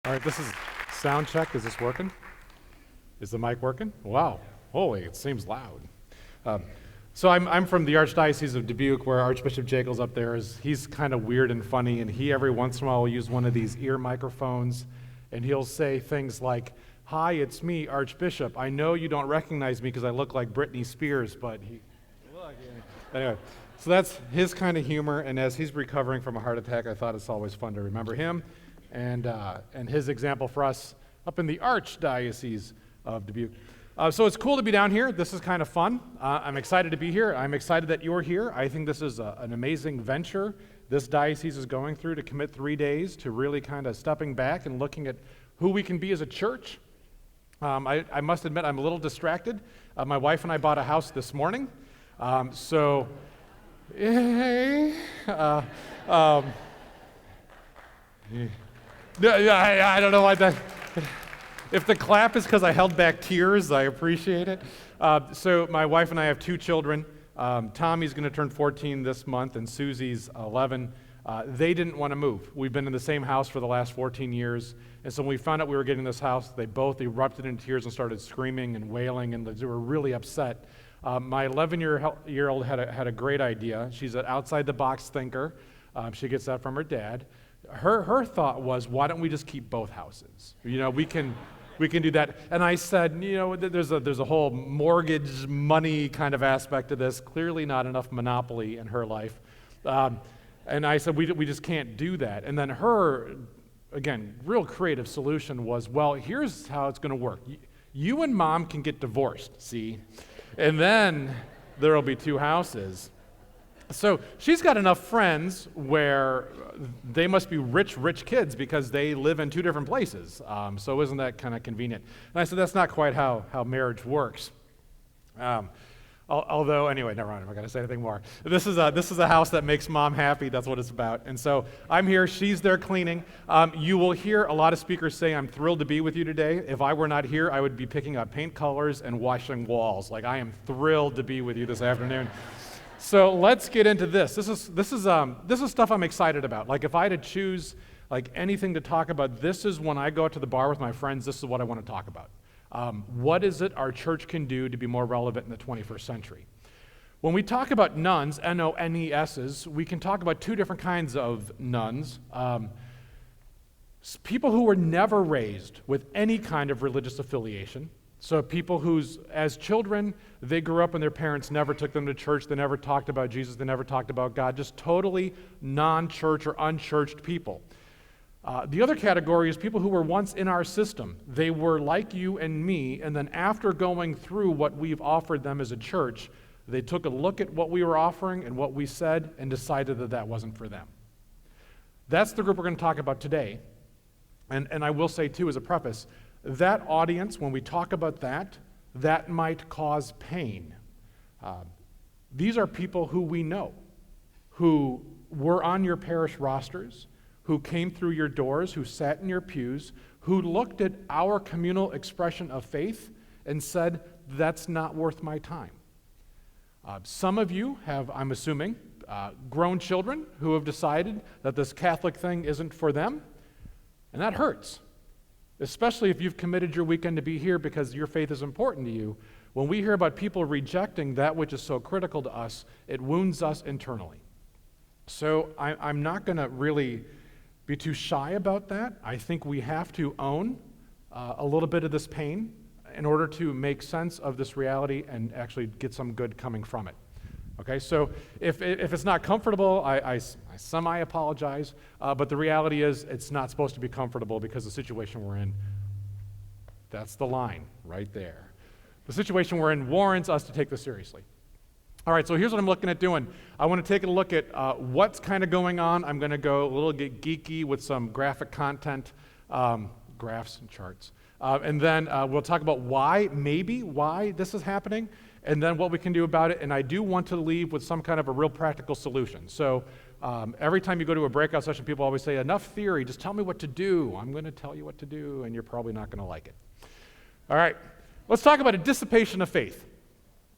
All right, this is sound check. Is this working? Is the mic working? Wow. Holy, it seems loud. So I'm from the Archdiocese of Dubuque, where Archbishop Jekyll's up there. He's kind of weird and funny, and he every once in a while will use one of these ear microphones, and he'll say things like, "Hi, it's me, Archbishop. I know you don't recognize me because I look like Britney Spears, but Anyway, so that's his kind of humor, and as he's recovering from a heart attack, I thought it's always fun to remember him and his example for us up in the Archdiocese of Dubuque. So it's cool to be down here. This is kind of fun. I'm excited to be here. I'm excited that you're here. I think this is an amazing venture this diocese is going through to commit 3 days to really kind of stepping back and looking at who we can be as a church. I must admit I'm a little distracted. My wife and I bought a house this morning. Hey, I don't know why that. If the clap is because I held back tears, I appreciate it. So my wife and I have 2 children. Tommy's going to turn 14 this month, and Susie's 11. They didn't want to move. We've been in the same house for the last 14 years, and so when we found out we were getting this house, they both erupted in tears and started screaming and wailing, and they were really upset. My 11-year-old had a great idea. She's an outside-the-box thinker. She gets that from her dad. Her thought was, why don't we just keep both houses? You know, we can do that. And I said, you know, there's a whole mortgage money kind of aspect to this. Clearly not enough monopoly in her life. And I said, we just can't do that. And then her, again, real creative solution was, well, here's how it's going to work. You and Mom can get divorced, see? And then there'll be 2 houses. So she's got enough friends where they must be rich kids because they live in 2 different places. So isn't that kind of convenient? And I said, that's not quite how marriage works. Although, anyway, never mind, I'm not going to say anything more. This is a house that makes Mom happy. That's what it's about. And so I'm here. She's there cleaning. You will hear a lot of speakers say, I'm thrilled to be with you today. If I were not here, I would be picking up paint colors and washing walls. Like, I am thrilled to be with you this afternoon. So let's get into this. This is stuff I'm excited about. Like, if I had to choose like anything to talk about, this is when I go out to the bar with my friends, this is what I want to talk about. What is it our church can do to be more relevant in the 21st century? When we talk about nuns, N-O-N-E-S's, we can talk about 2 different kinds of nuns. People who were never raised with any kind of religious affiliation. So people whose, as children, they grew up and their parents never took them to church, they never talked about Jesus, they never talked about God, just totally non-church or unchurched people. The other category is people who were once in our system. They were like you and me, and then after going through what we've offered them as a church, they took a look at what we were offering and what we said and decided that that wasn't for them. That's the group we're going to talk about today. And I will say, too, as a preface, that audience, when we talk about that might cause pain. These are people who we know, who were on your parish rosters, who came through your doors, who sat in your pews, who looked at our communal expression of faith and said, that's not worth my time. Some of you have, I'm assuming, grown children who have decided that this Catholic thing isn't for them, and that hurts. Especially if you've committed your weekend to be here because your faith is important to you. When we hear about people rejecting that which is so critical to us, it wounds us internally. So I'm not going to really be too shy about that. I think we have to own a little bit of this pain in order to make sense of this reality and actually get some good coming from it. Okay, so if it's not comfortable, I semi-apologize, but the reality is it's not supposed to be comfortable because the situation we're in, that's the line right there. The situation we're in warrants us to take this seriously. All right, so here's what I'm looking at doing. I want to take a look at what's kind of going on. I'm going to go a little get geeky with some graphic content, graphs and charts. And then we'll talk about why this is happening, and then what we can do about it. And I do want to leave with some kind of a real practical solution. So every time you go to a breakout session, people always say, enough theory, just tell me what to do. I'm going to tell you what to do, and you're probably not going to like it. All right, let's talk about a dissipation of faith.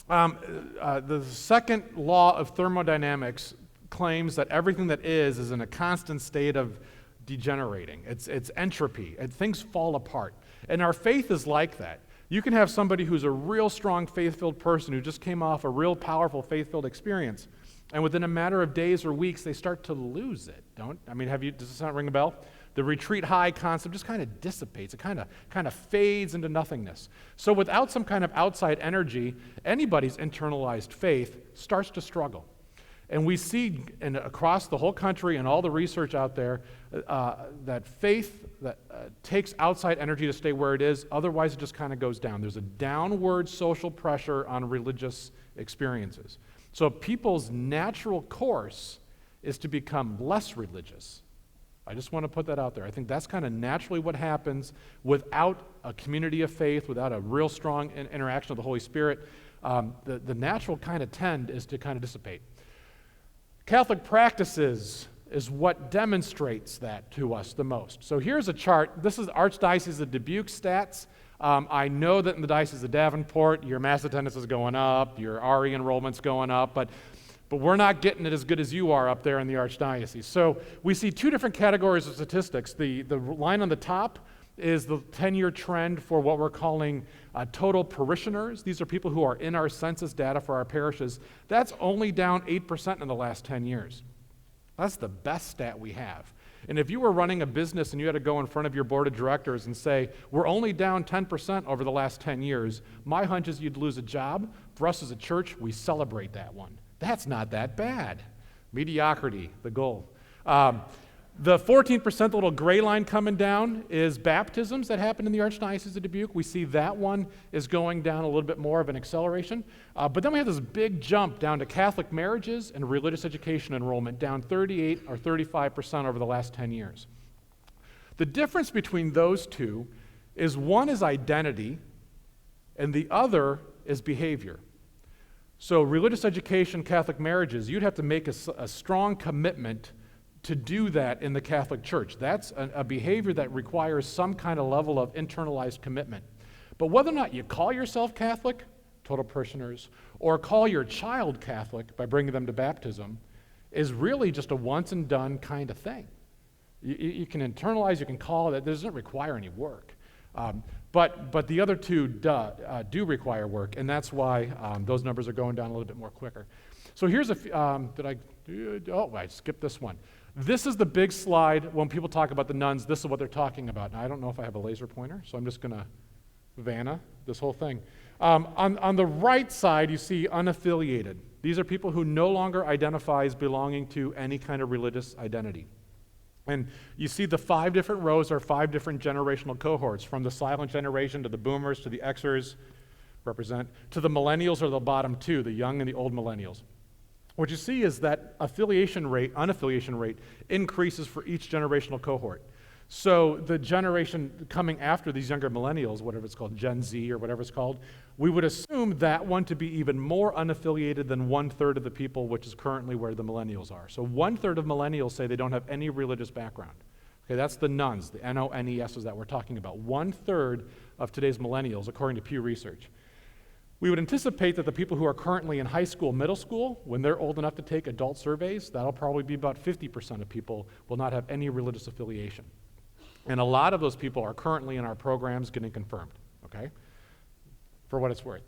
The second law of thermodynamics claims that everything that is in a constant state of degenerating. It's entropy. And things fall apart. And our faith is like that. You can have somebody who's a real strong faith-filled person who just came off a real powerful faith-filled experience, and within a matter of days or weeks, they start to lose it. Does this not ring a bell? The retreat high concept just kind of dissipates. It kind of fades into nothingness. So without some kind of outside energy, anybody's internalized faith starts to struggle. And we see across the whole country and all the research out there that faith that takes outside energy to stay where it is, otherwise it just kind of goes down. There's a downward social pressure on religious experiences. So people's natural course is to become less religious. I just want to put that out there. I think that's kind of naturally what happens without a community of faith, without a real strong interaction of the Holy Spirit. The natural kind of tend is to kind of dissipate. Catholic practices is what demonstrates that to us the most. So here's a chart. This is Archdiocese of Dubuque stats. I know that in the Diocese of Davenport, your Mass attendance is going up, your RE enrollment's going up, but we're not getting it as good as you are up there in the Archdiocese. So we see two different categories of statistics. The line on the top is the 10-year trend for what we're calling total parishioners. These are people who are in our census data for our parishes. That's only down 8% in the last 10 years. That's the best stat we have. And if you were running a business and you had to go in front of your board of directors and say, we're only down 10% over the last 10 years, my hunch is you'd lose a job. For us as a church, we celebrate that one. That's not that bad. Mediocrity, the goal. The 14%, the little gray line coming down, is baptisms that happen in the Archdiocese of Dubuque. We see that one is going down a little bit more of an acceleration. But then we have this big jump down to Catholic marriages and religious education enrollment, down 38 or 35% over the last 10 years. The difference between those two is one is identity and the other is behavior. So religious education, Catholic marriages, you'd have to make a strong commitment to do that in the Catholic Church. That's a behavior that requires some kind of level of internalized commitment. But whether or not you call yourself Catholic, total parishioners, or call your child Catholic by bringing them to baptism, is really just a once and done kind of thing. You can internalize, you can call it, it doesn't require any work. But the other two do require work, and that's why those numbers are going down a little bit more quicker. So here's I skipped this one. This is the big slide. When people talk about the nuns, this is what they're talking about. Now, I don't know if I have a laser pointer, so I'm just going to Vanna this whole thing. On the right side, you see unaffiliated. These are people who no longer identify as belonging to any kind of religious identity. And you see the 5 different rows are 5 different generational cohorts, from the silent generation to the boomers to the Xers, to the millennials, or the bottom 2, the young and the old millennials. What you see is that unaffiliation rate increases for each generational cohort. So the generation coming after these younger millennials, whatever it's called, Gen Z or whatever it's called, we would assume that one to be even more unaffiliated than 1/3 of the people, which is currently where the millennials are. So 1/3 of millennials say they don't have any religious background. Okay, that's the nuns, the N-O-N-E-S's that we're talking about. 1/3 of today's millennials, according to Pew Research. We would anticipate that the people who are currently in high school, middle school, when they're old enough to take adult surveys, that'll probably be about 50% of people will not have any religious affiliation. And a lot of those people are currently in our programs getting confirmed, okay, for what it's worth.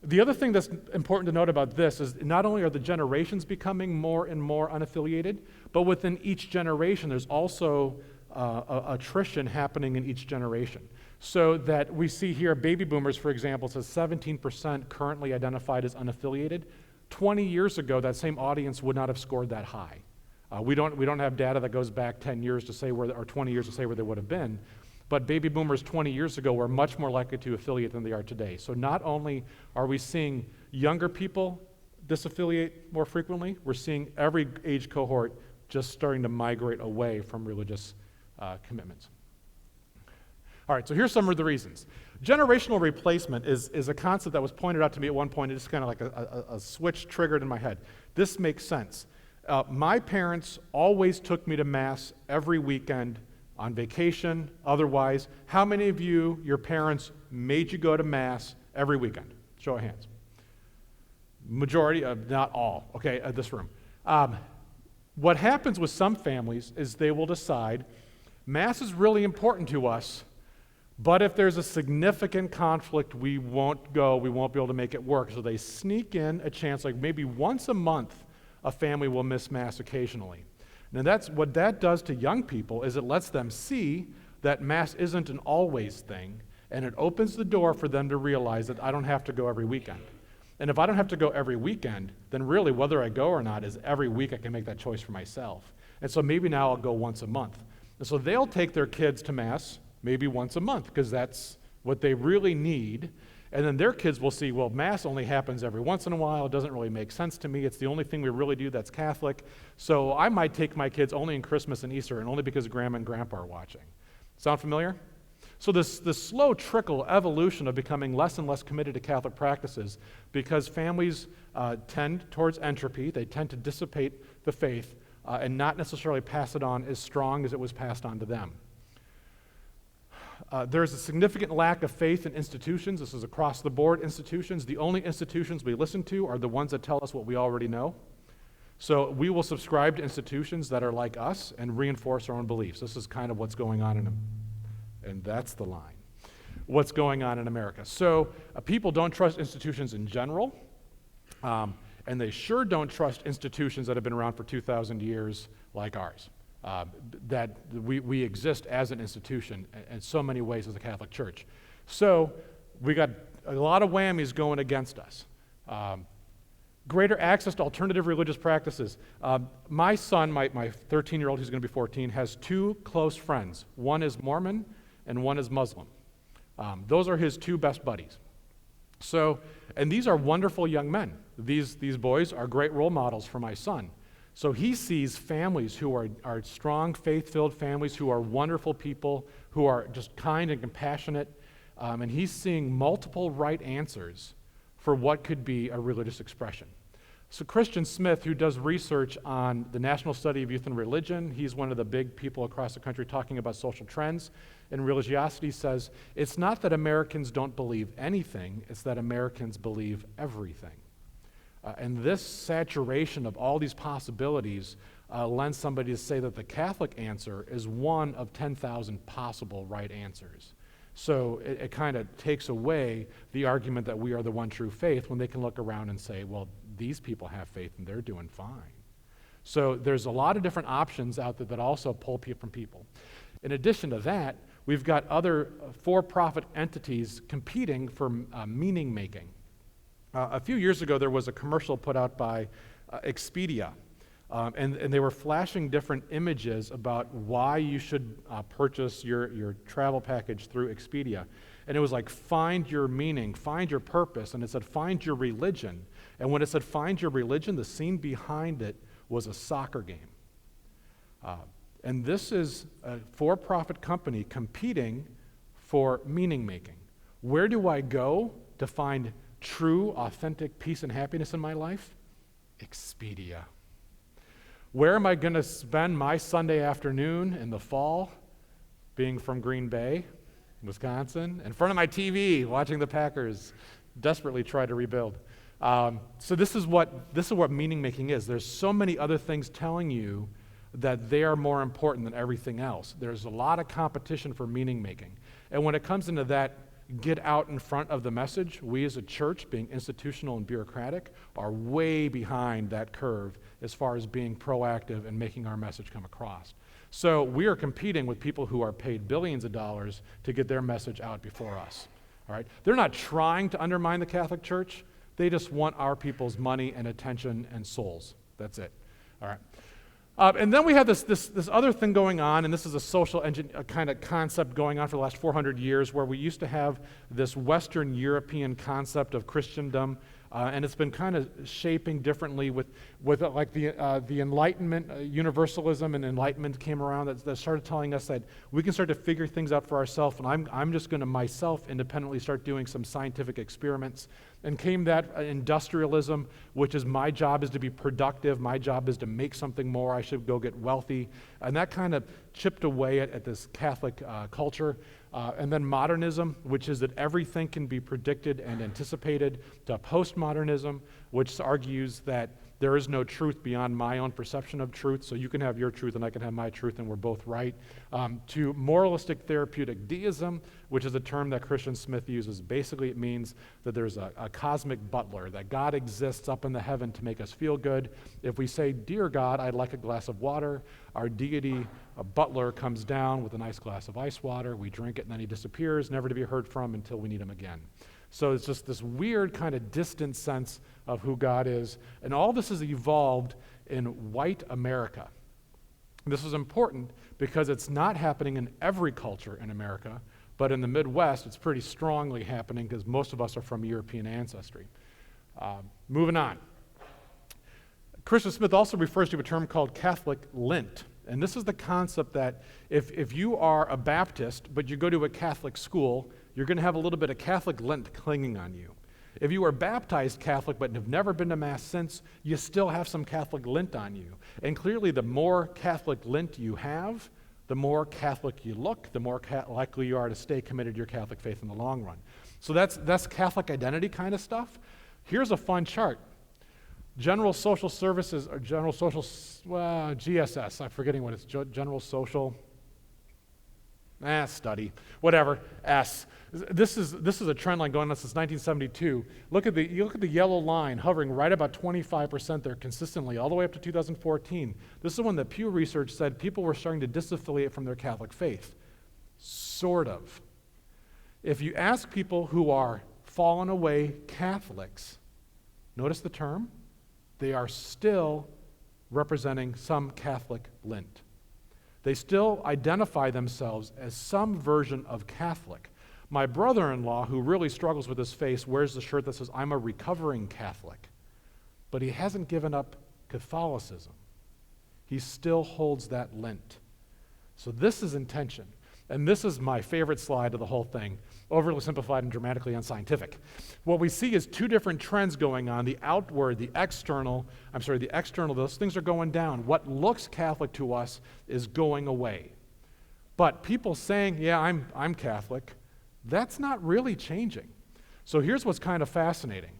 The other thing that's important to note about this is not only are the generations becoming more and more unaffiliated, but within each generation there's also attrition happening in each generation. So that we see here, baby boomers, for example, says 17% currently identified as unaffiliated. 20 years ago, that same audience would not have scored that high. We don't have data that goes back 10 years to say where, or 20 years to say where they would have been. But baby boomers 20 years ago were much more likely to affiliate than they are today. So not only are we seeing younger people disaffiliate more frequently, we're seeing every age cohort just starting to migrate away from religious commitments. All right, so here's some of the reasons. Generational replacement is a concept that was pointed out to me at one point. It's kind of like a switch triggered in my head. This makes sense. My parents always took me to Mass every weekend, on vacation, otherwise. How many of you, your parents made you go to Mass every weekend? Show of hands. Majority, not all, okay, this room. What happens with some families is they will decide Mass is really important to us, but if there's a significant conflict, we won't go, we won't be able to make it work. So they sneak in a chance, like maybe once a month, a family will miss Mass occasionally. Now that's what that does to young people, is it lets them see that Mass isn't an always thing, and it opens the door for them to realize that I don't have to go every weekend. And if I don't have to go every weekend, then really whether I go or not is every week I can make that choice for myself. And so maybe now I'll go once a month. And so they'll take their kids to Mass maybe once a month, because that's what they really need. And then their kids will see, well, Mass only happens every once in a while. It doesn't really make sense to me. It's the only thing we really do that's Catholic. So I might take my kids only in Christmas and Easter, and only because Grandma and Grandpa are watching. Sound familiar? So this slow trickle evolution of becoming less and less committed to Catholic practices, because families tend towards entropy. They tend to dissipate the faith and not necessarily pass it on as strong as it was passed on to them. There's a significant lack of faith in institutions. This is across the board institutions. The only institutions we listen to are the ones that tell us what we already know. So we will subscribe to institutions that are like us and reinforce our own beliefs. This is kind of what's going on and that's the line. What's going on in America. So people don't trust institutions in general, and they sure don't trust institutions that have been around for 2,000 years like ours. That we exist as an institution in so many ways as a Catholic Church. So we got a lot of whammies going against us. Greater access to alternative religious practices. My son, my 13-year-old, who's going to be 14, has two close friends. One is Mormon and one is Muslim. Those are his two best buddies. So, and these are wonderful young men. These boys are great role models for my son. So he sees families who are strong, faith-filled families, who are wonderful people, who are just kind and compassionate, and he's seeing multiple right answers for what could be a religious expression. So Christian Smith, who does research on the National Study of Youth and Religion, he's one of the big people across the country talking about social trends and religiosity, says, it's not that Americans don't believe anything, it's that Americans believe everything. And this saturation of all these possibilities lends somebody to say that the Catholic answer is one of 10,000 possible right answers. So it kind of takes away the argument that we are the one true faith when they can look around and say, well, these people have faith and they're doing fine. So there's a lot of different options out there that also pull people from people. In addition to that, we've got other for-profit entities competing for meaning making. A few years ago, there was a commercial put out by Expedia, and they were flashing different images about why you should purchase your travel package through Expedia. And it was like, find your meaning, find your purpose, and it said, find your religion. And when it said, find your religion, the scene behind it was a soccer game. And this is a for-profit company competing for meaning making. Where do I go to find true, authentic peace and happiness in my life? Expedia. Where am I going to spend my Sunday afternoon in the fall, being from Green Bay, Wisconsin, in front of my TV, watching the Packers desperately try to rebuild? So this is what meaning making is. There's so many other things telling you that they are more important than everything else. There's a lot of competition for meaning making. And when it comes into that, get out in front of the message, we as a church, being institutional and bureaucratic, are way behind that curve as far as being proactive and making our message come across. So we are competing with people who are paid billions of dollars to get their message out before us. All right? They're not trying to undermine the Catholic Church. They just want our people's money and attention and souls. That's it. All right. And then we have this other thing going on, and this is a social kind of concept going on for the last 400 years, where we used to have this Western European concept of Christendom, and it's been kind of shaping differently with like the Enlightenment, universalism and Enlightenment came around that started telling us that we can start to figure things out for ourselves, and I'm just going to myself independently start doing some scientific experiments. And came that industrialism, which is my job is to be productive, my job is to make something more, I should go get wealthy. And that kind of chipped away at this Catholic culture. And then modernism, which is that everything can be predicted and anticipated, to postmodernism, which argues that there is no truth beyond my own perception of truth, so you can have your truth and I can have my truth and we're both right, to moralistic therapeutic deism, which is a term that Christian Smith uses. Basically, it means that there's a cosmic butler, that God exists up in the heaven to make us feel good. If we say, "Dear God, I'd like a glass of water," our deity, a butler, comes down with a nice glass of ice water, we drink it, and then he disappears, never to be heard from until we need him again. So it's just this weird kind of distant sense of who God is. And all this has evolved in white America. This is important because it's not happening in every culture in America, but in the Midwest, it's pretty strongly happening because most of us are from European ancestry. Moving on. Christian Smith also refers to a term called Catholic Lent. And this is the concept that if you are a Baptist, but you go to a Catholic school, you're going to have a little bit of Catholic Lent clinging on you. If you are baptized Catholic but have never been to Mass since, you still have some Catholic Lent on you. And clearly, the more Catholic Lent you have, the more Catholic you look, the more likely you are to stay committed to your Catholic faith in the long run. So that's Catholic identity kind of stuff. Here's a fun chart. General Social Services, or General Social, GSS, I'm forgetting what it's, General Social, study, whatever, S. This is a trend line going on since 1972. You look at the yellow line hovering right about 25% there consistently, all the way up to 2014. This is when the Pew Research said people were starting to disaffiliate from their Catholic faith. Sort of. If you ask people who are fallen away Catholics, notice the term, they are still representing some Catholic Lent. They still identify themselves as some version of Catholic. My brother-in-law, who really struggles with his faith, wears the shirt that says, "I'm a recovering Catholic." But he hasn't given up Catholicism. He still holds that Lent. So this is intention. And this is my favorite slide of the whole thing, overly simplified and dramatically unscientific. What we see is two different trends going on. The outward, the external, those things are going down. What looks Catholic to us is going away. But people saying, "Yeah, I'm Catholic," that's not really changing. So here's what's kind of fascinating.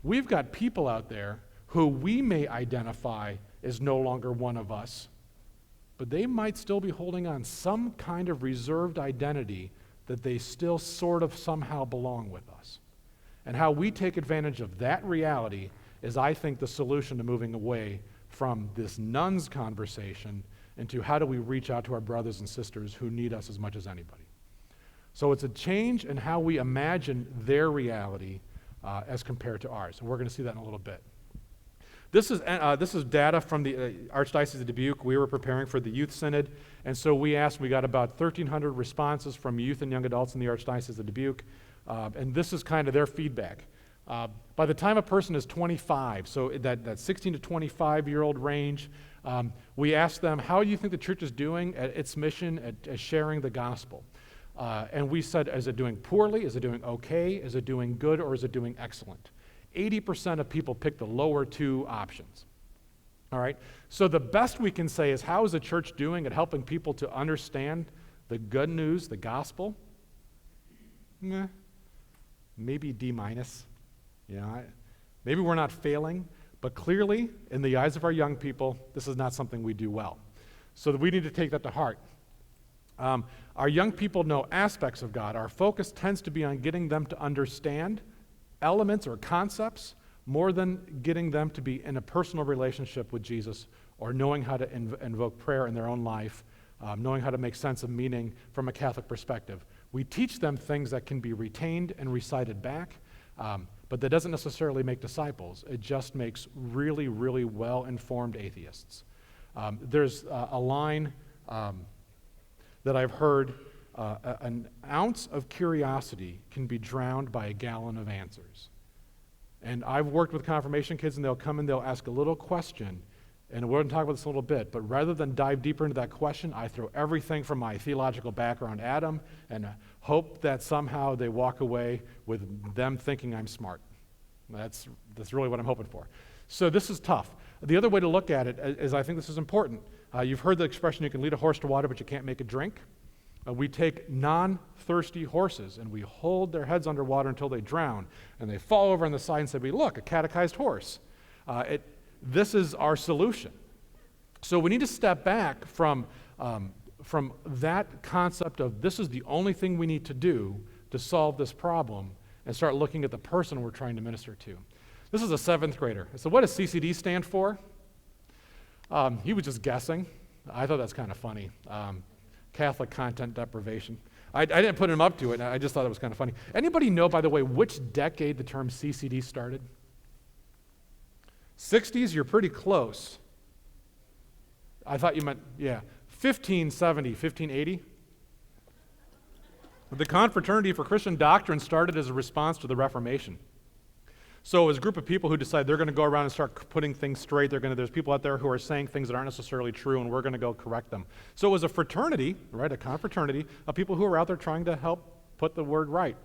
We've got people out there who we may identify as no longer one of us, but they might still be holding on some kind of reserved identity that they still sort of somehow belong with us. And how we take advantage of that reality is, I think, the solution to moving away from this nuns conversation into how do we reach out to our brothers and sisters who need us as much as anybody. So it's a change in how we imagine their reality as compared to ours. And we're going to see that in a little bit. This is data from the Archdiocese of Dubuque. We were preparing for the Youth Synod, and so we got about 1,300 responses from youth and young adults in the Archdiocese of Dubuque, and this is kind of their feedback. By the time a person is 25, so that 16 to 25-year-old range, we asked them, how do you think the church is doing at its mission at sharing the gospel? And we said, is it doing poorly? Is it doing okay? Is it doing good? Or is it doing excellent? 80% of people pick the lower two options. All right? So the best we can say is, how is the church doing at helping people to understand the good news, the gospel? Maybe D-. Maybe we're not failing, but clearly, in the eyes of our young people, this is not something we do well. So we need to take that to heart. Our young people know aspects of God. Our focus tends to be on getting them to understand elements or concepts more than getting them to be in a personal relationship with Jesus or knowing how to invoke prayer in their own life, knowing how to make sense of meaning from a Catholic perspective. We teach them things that can be retained and recited back, but that doesn't necessarily make disciples. It just makes really, really well-informed atheists. There's a line that I've heard, an ounce of curiosity can be drowned by a gallon of answers. And I've worked with confirmation kids, and they'll come and they'll ask a little question, and we're going to talk about this a little bit, but rather than dive deeper into that question, I throw everything from my theological background at them and hope that somehow they walk away with them thinking I'm smart. That's really what I'm hoping for. So this is tough. The other way to look at it is, I think this is important. You've heard the expression, you can lead a horse to water, but you can't make it drink. We take non-thirsty horses and we hold their heads underwater until they drown, and they fall over on the side and say, look, a catechized horse. This is our solution. So we need to step back from that concept of this is the only thing we need to do to solve this problem and start looking at the person we're trying to minister to. This is a 7th grader. So what does CCD stand for? He was just guessing. I thought that's kind of funny. Catholic content deprivation. I didn't put him up to it. I just thought it was kind of funny. Anybody know, by the way, which decade the term CCD started? 60s? You're pretty close. I thought you meant, 1570, 1580. The Confraternity for Christian Doctrine started as a response to the Reformation. So it was a group of people who decided they're going to go around and start putting things straight. There's people out there who are saying things that aren't necessarily true, and we're going to go correct them. So it was a fraternity, right, a confraternity of people who are out there trying to help put the word right.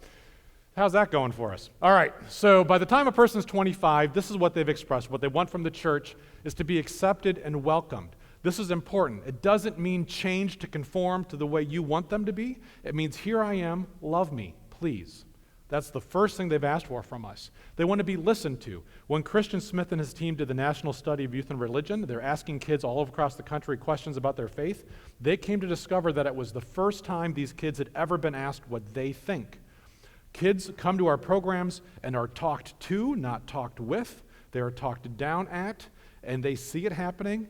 How's that going for us? All right, so by the time a person's 25, this is what they've expressed. What they want from the church is to be accepted and welcomed. This is important. It doesn't mean change to conform to the way you want them to be. It means, here I am, love me, please. That's the first thing they've asked for from us. They want to be listened to. When Christian Smith and his team did the National Study of Youth and Religion, they're asking kids all across the country questions about their faith. They came to discover that it was the first time these kids had ever been asked what they think. Kids come to our programs and are talked to, not talked with. They are talked down at, and they see it happening.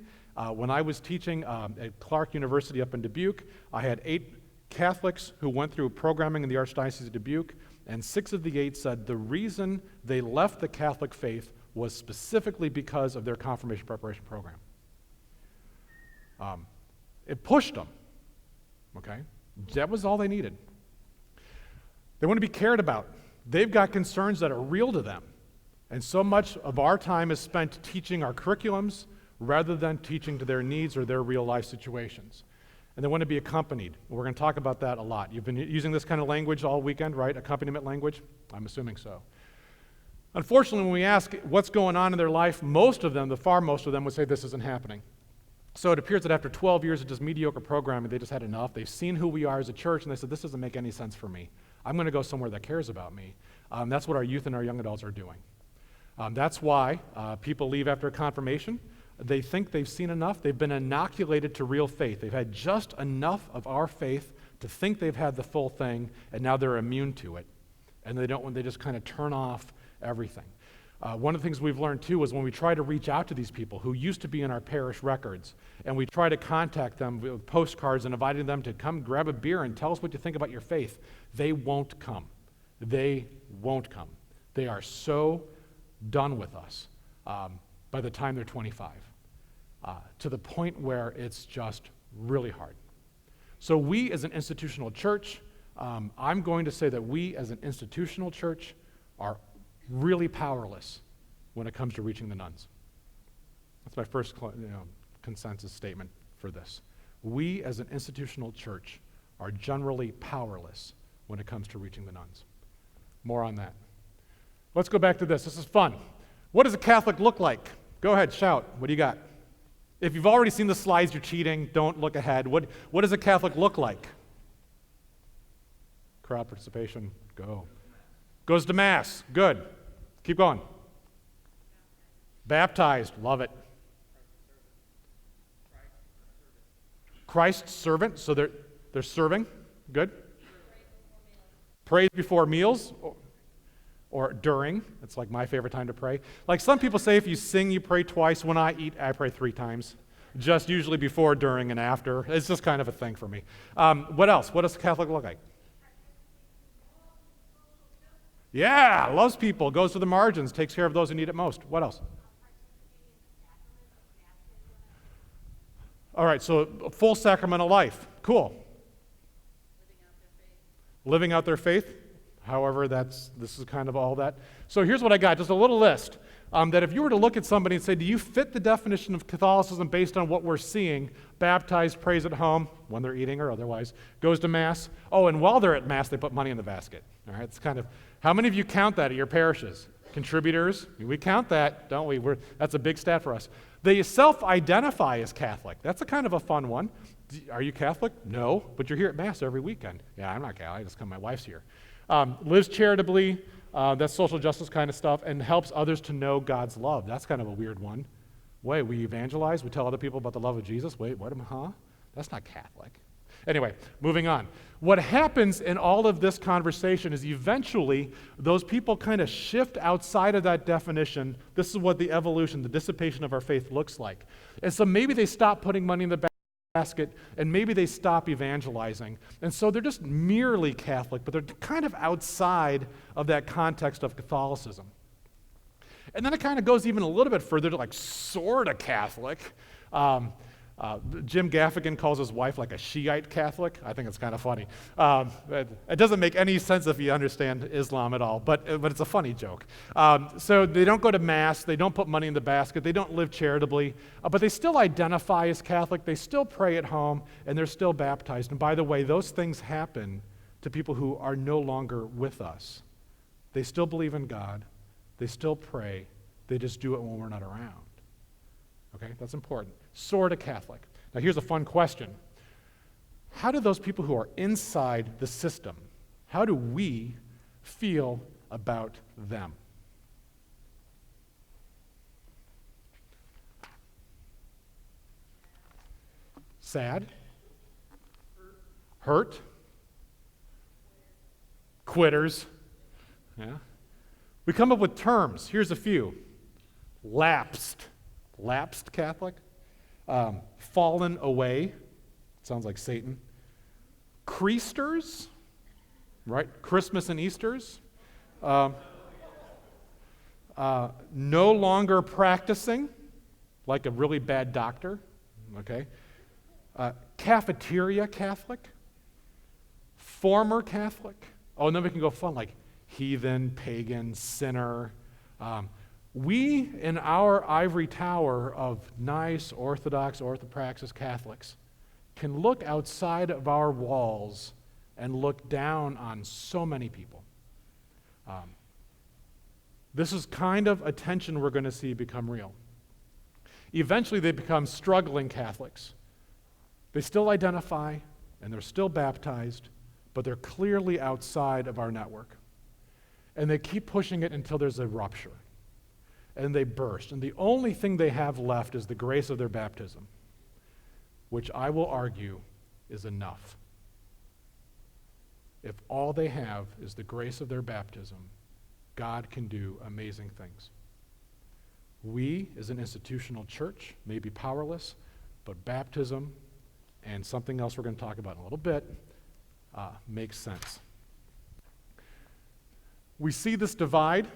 When I was teaching at Clark University up in Dubuque, I had 8 Catholics who went through programming in the Archdiocese of Dubuque, and 6 of the 8 said the reason they left the Catholic faith was specifically because of their confirmation preparation program. It pushed them, okay? That was all they needed. They want to be cared about. They've got concerns that are real to them, and so much of our time is spent teaching our curriculums rather than teaching to their needs or their real life situations. And they want to be accompanied. We're going to talk about that a lot. You've been using this kind of language all weekend, right? Accompaniment language? I'm assuming so. Unfortunately, when we ask what's going on in their life, most of them, the far most of them, would say this isn't happening. So it appears that after 12 years of just mediocre programming, they just had enough. They've seen who we are as a church, and they said, this doesn't make any sense for me. I'm going to go somewhere that cares about me. That's what our youth and our young adults are doing. That's why people leave after a confirmation. They think they've seen enough. They've been inoculated to real faith. They've had just enough of our faith to think they've had the full thing, and now they're immune to it. And they just kind of turn off everything. One of the things we've learned, too, is when we try to reach out to these people who used to be in our parish records, and we try to contact them with postcards and inviting them to come grab a beer and tell us what you think about your faith, they won't come. They won't come. They are so done with us by the time they're 25. To the point where it's just really hard. So we as an institutional church, I'm going to say that we as an institutional church are really powerless when it comes to reaching the nuns. That's my first consensus statement for this. We as an institutional church are generally powerless when it comes to reaching the nuns. More on that. Let's go back to this. This is fun. What does a Catholic look like? Go ahead, shout. What do you got? If you've already seen the slides, you're cheating. Don't look ahead. What does a Catholic look like? Crowd participation. Go. Goes to Mass. Good. Keep going. Baptized. Love it. Christ's servant. So they're serving. Good. Praise before meals. Or during. It's like my favorite time to pray. Like some people say, if you sing, you pray twice. When I eat, I pray 3 times. Just usually before, during, and after. It's just kind of a thing for me. What else? What does a Catholic look like? Yeah, loves people, goes to the margins, takes care of those who need it most. What else? All right, so full sacramental life. Cool. Living out their faith. However, this is kind of all that. So here's what I got, just a little list. That if you were to look at somebody and say, do you fit the definition of Catholicism based on what we're seeing? Baptized, prays at home, when they're eating or otherwise, goes to Mass. Oh, and while they're at Mass, they put money in the basket. All right, it's kind of, how many of you count that at your parishes? Contributors, we count that, don't we? That's a big stat for us. They self-identify as Catholic. That's a kind of a fun one. Are you Catholic? No, but you're here at Mass every weekend. Yeah, I'm not Catholic, I just come, my wife's here. Lives charitably, that's social justice kind of stuff, and helps others to know God's love. That's kind of a weird one. Wait, we evangelize? We tell other people about the love of Jesus? Wait, what? That's not Catholic. Anyway, moving on. What happens in all of this conversation is eventually those people kind of shift outside of that definition. This is what the evolution, the dissipation of our faith looks like. And so maybe they stop putting money in the basket, and maybe they stop evangelizing. And so they're just merely Catholic, but they're kind of outside of that context of Catholicism. And then it kind of goes even a little bit further to like sort of Catholic. Jim Gaffigan calls his wife like a Shiite Catholic. I think it's kind of funny. It doesn't make any sense if you understand Islam at all, but it's a funny joke. So they don't go to Mass, they don't put money in the basket, they don't live charitably, but they still identify as Catholic, they still pray at home, and they're still baptized. And by the way, those things happen to people who are no longer with us. They still believe in God, they still pray, they just do it when we're not around. Okay, that's important. Sort of Catholic. Now here's a fun question. How do those people who are inside the system, how do we feel about them? Sad? Hurt? Quitters? Yeah. We come up with terms. Here's a few. Lapsed Catholic, fallen away, sounds like Satan, Creasters, right, Christmas and Easters, no longer practicing, like a really bad doctor, okay, cafeteria Catholic, former Catholic, and then we can go fun, like heathen, pagan, sinner. We, in our ivory tower of nice, Orthodox, orthopraxis Catholics, can look outside of our walls and look down on so many people. This is kind of a tension we're going to see become real. Eventually, they become struggling Catholics. They still identify, and they're still baptized, but they're clearly outside of our network. And they keep pushing it until there's a rupture. And they burst. And the only thing they have left is the grace of their baptism, which I will argue is enough. If all they have is the grace of their baptism, God can do amazing things. We, as an institutional church, may be powerless, but baptism and something else we're going to talk about in a little bit makes sense. We see this divide.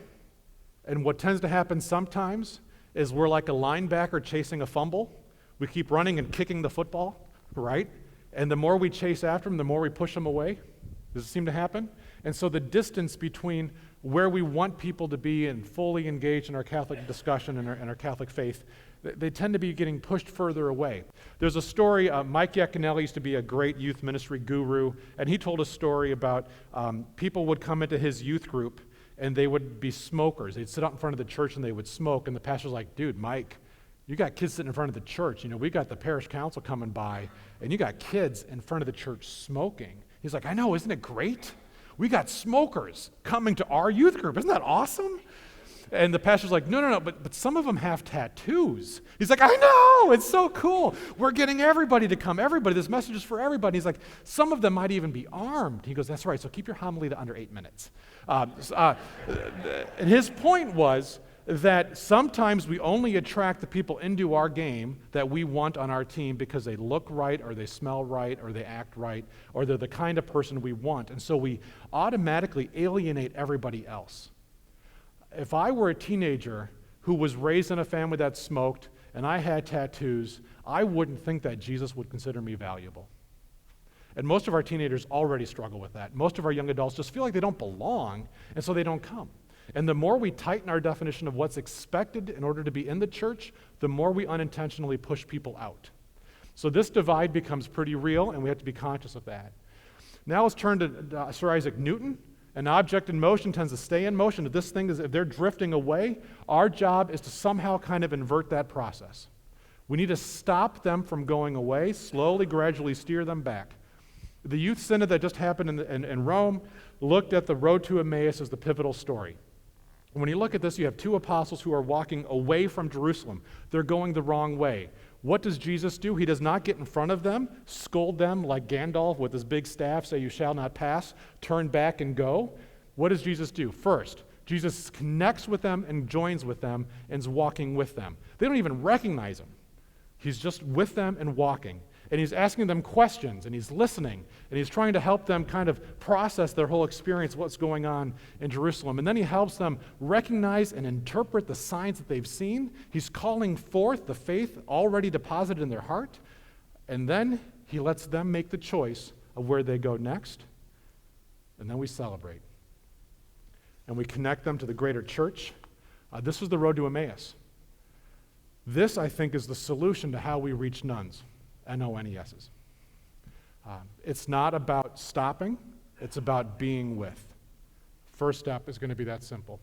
And what tends to happen sometimes is we're like a linebacker chasing a fumble. We keep running and kicking the football, right? And the more we chase after them, the more we push them away. Does it seem to happen? And so the distance between where we want people to be and fully engaged in our Catholic discussion and our Catholic faith, they tend to be getting pushed further away. There's a story, Mike Iaconelli used to be a great youth ministry guru, and he told a story about people would come into his youth group and they would be smokers. They'd sit out in front of the church and they would smoke, and the pastor's like, dude, Mike, you got kids sitting in front of the church. We got the parish council coming by, and you got kids in front of the church smoking. He's like, I know, isn't it great? We got smokers coming to our youth group. Isn't that awesome? And the pastor's like, no, but some of them have tattoos. He's like, I know, it's so cool. We're getting everybody to come, everybody. This message is for everybody. He's like, some of them might even be armed. He goes, that's right, so keep your homily to under 8 minutes. And his point was that sometimes we only attract the people into our game that we want on our team because they look right, or they smell right, or they act right, or they're the kind of person we want. And so we automatically alienate everybody else. If I were a teenager who was raised in a family that smoked and I had tattoos, I wouldn't think that Jesus would consider me valuable. And most of our teenagers already struggle with that. Most of our young adults just feel like they don't belong, and so they don't come. And the more we tighten our definition of what's expected in order to be in the church, the more we unintentionally push people out. So this divide becomes pretty real, and we have to be conscious of that. Now let's turn to Sir Isaac Newton An object in motion tends to stay in motion. If they're drifting away, our job is to somehow kind of invert that process. We need to stop them from going away, slowly, gradually steer them back. The youth synod that just happened in Rome looked at the road to Emmaus as the pivotal story. When you look at this, you have two apostles who are walking away from Jerusalem. They're going the wrong way. What does Jesus do? He does not get in front of them, scold them like Gandalf with his big staff, say, "You shall not pass," turn back and go. What does Jesus do? First, Jesus connects with them and joins with them and is walking with them. They don't even recognize him. He's just with them and walking. And he's asking them questions, and he's listening, and he's trying to help them kind of process their whole experience, what's going on in Jerusalem. And then he helps them recognize and interpret the signs that they've seen. He's calling forth the faith already deposited in their heart. And then he lets them make the choice of where they go next. And then we celebrate. And we connect them to the greater church. This was the road to Emmaus. This, I think, is the solution to how we reach nuns. N-O-N-E-S's. It's not about stopping, it's about being with. First step is going to be that simple.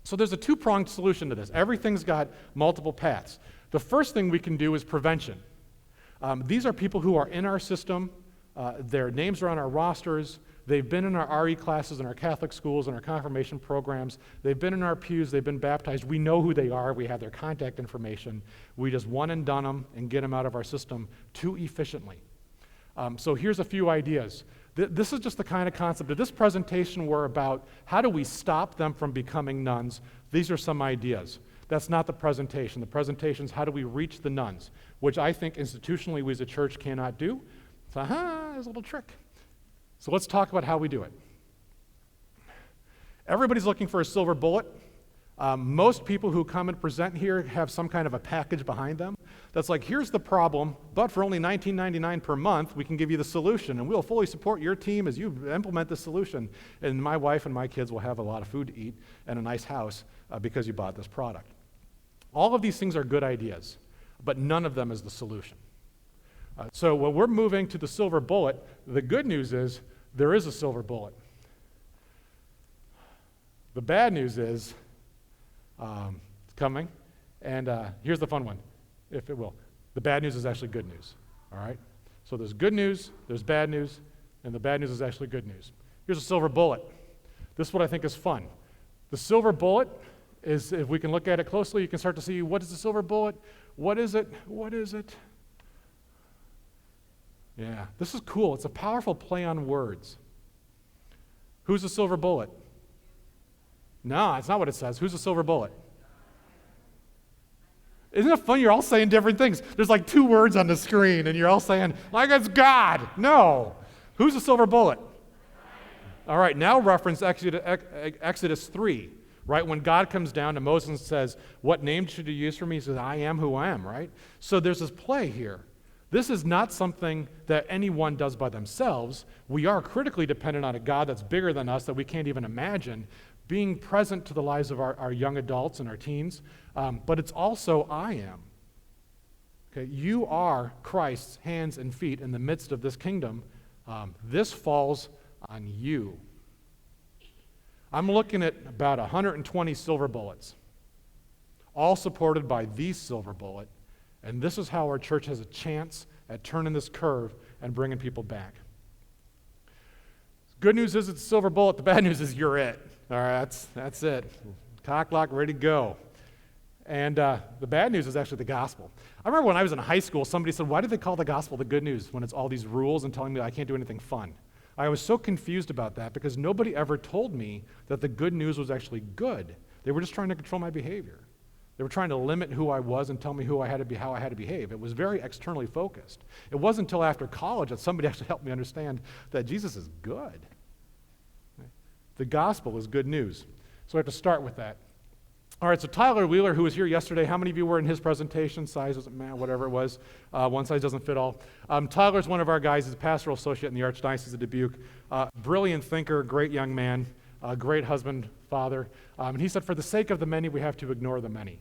So there's a two-pronged solution to this. Everything's got multiple paths. The first thing we can do is prevention. These are people who are in our system, their names are on our rosters, they've been in our RE classes in our Catholic schools and our confirmation programs, they've been in our pews, they've been baptized, we know who they are, we have their contact information, we just one and done them and get them out of our system too efficiently. So here's a few ideas. This is just the kind of concept that this presentation were about how do we stop them from becoming nuns. These are some ideas. That's not the presentation. The presentation is how do we reach the nuns, which I think institutionally we as a church cannot do. So, there's a little trick. So let's talk about how we do it. Everybody's looking for a silver bullet. Most people who come and present here have some kind of a package behind them that's like, here's the problem, but for only $19.99 per month, we can give you the solution, and we'll fully support your team as you implement the solution, and my wife and my kids will have a lot of food to eat and a nice house because you bought this product. All of these things are good ideas, but none of them is the solution. So when we're moving to the silver bullet, the good news is there is a silver bullet. The bad news is it's coming, and here's the fun one, if it will. The bad news is actually good news, all right? So there's good news, there's bad news, and the bad news is actually good news. Here's a silver bullet. This is what I think is fun. The silver bullet is, if we can look at it closely, you can start to see what is the silver bullet, what is it, what is it? Yeah, this is cool. It's a powerful play on words. Who's the silver bullet? No, it's not what it says. Who's the silver bullet? Isn't it fun? You're all saying different things. There's like two words on the screen, and you're all saying, like it's God. No. Who's the silver bullet? All right, now reference Exodus 3, right? When God comes down to Moses and says, what name should you use for me? He says, I am who I am, right? So there's this play here. This is not something that anyone does by themselves. We are critically dependent on a God that's bigger than us that we can't even imagine being present to the lives of our young adults and our teens. But it's also I am. Okay, you are Christ's hands and feet in the midst of this kingdom. This falls on you. I'm looking at about 120 silver bullets, all supported by the silver bullet. And this is how our church has a chance at turning this curve and bringing people back. Good news is it's a silver bullet. The bad news is you're it. All right, that's it. Cock lock, ready to go. And the bad news is actually the gospel. I remember when I was in high school, somebody said, why do they call the gospel the good news when it's all these rules and telling me I can't do anything fun? I was so confused about that because nobody ever told me that the good news was actually good. They were just trying to control my behavior. They were trying to limit who I was and tell me who I had to be, how I had to behave. It was very externally focused. It wasn't until after college that somebody actually helped me understand that Jesus is good. The gospel is good news. So I have to start with that. All right, so Tyler Wheeler, who was here yesterday, how many of you were in his presentation? Size doesn't matter, whatever it was. One size doesn't fit all. Tyler's one of our guys. He's a pastoral associate in the Archdiocese of Dubuque. Brilliant thinker, great young man, great husband, father. And he said, for the sake of the many, we have to ignore the many.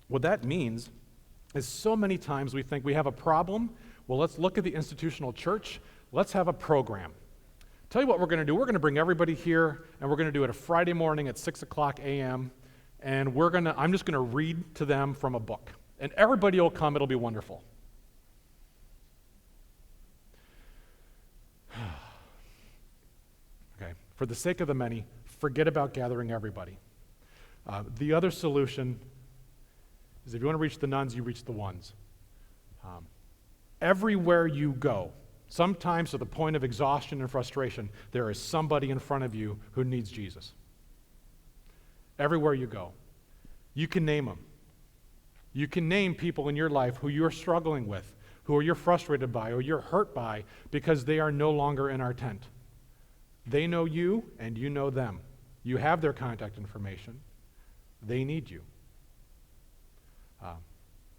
What that means is so many times we think we have a problem. Well, let's look at the institutional church. Let's have a program. Tell you what we're going to do. We're going to bring everybody here, and we're going to do it a Friday morning at 6 o'clock a.m., and I'm just going to read to them from a book. And everybody will come. It'll be wonderful. Okay. For the sake of the many, forget about gathering everybody. The other solution is if you want to reach the nuns, you reach the ones. Everywhere you go, sometimes to the point of exhaustion and frustration, there is somebody in front of you who needs Jesus. Everywhere you go. You can name them. You can name people in your life who you're struggling with, who you're frustrated by, or you're hurt by, because they are no longer in our tent. They know you, and you know them. You have their contact information. They need you.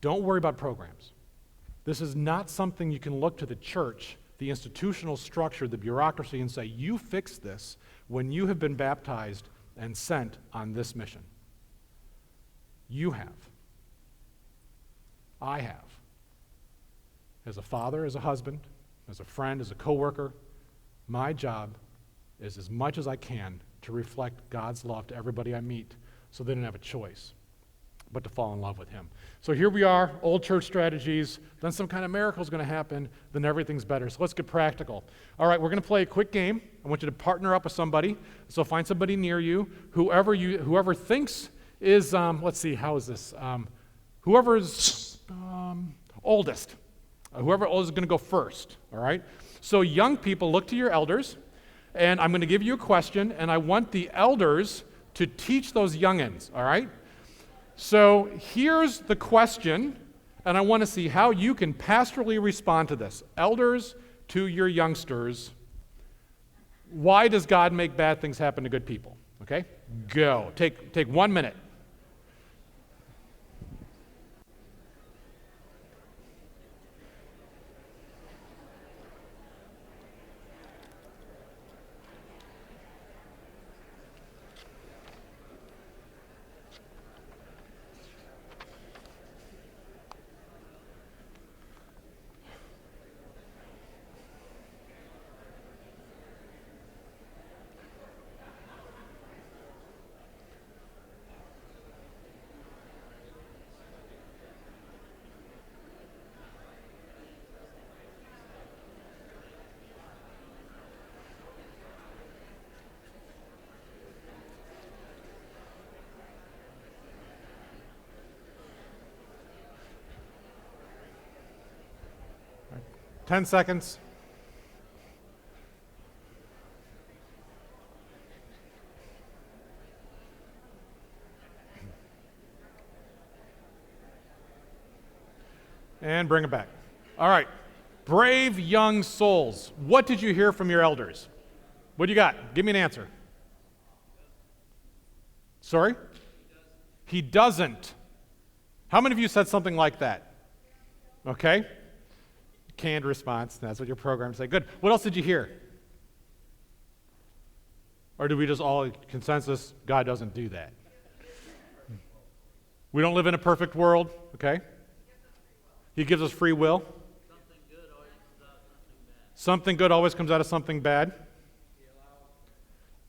Don't worry about programs. This is not something you can look to the church, the institutional structure, the bureaucracy, and say, you fix this when you have been baptized and sent on this mission. You have. I have. As a father, as a husband, as a friend, as a coworker, my job is as much as I can to reflect God's love to everybody I meet so they don't have a choice but to fall in love with him. So here we are, old church strategies, then some kind of miracle is going to happen, then everything's better. So let's get practical. All right, we're going to play a quick game. I want you to partner up with somebody. So find somebody near you. Whoever thinks is, let's see, how is this? Whoever's oldest. Whoever oldest is going to go first, all right? So young people, look to your elders, and I'm going to give you a question, and I want the elders to teach those youngins, all right? So here's the question, and I want to see how you can pastorally respond to this. Elders to your youngsters, why does God make bad things happen to good people? Okay? Go. Take 1 minute. Right. 10 seconds. And bring it back. All right. Brave young souls. What did you hear from your elders? What do you got? Give me an answer. Sorry? He doesn't. How many of you said something like that? Okay. Canned response. That's what your program said. Good. What else did you hear? Or do we just all consensus, God doesn't do that? We don't live in a perfect world, okay? He gives us free will. Something good always comes out of something bad.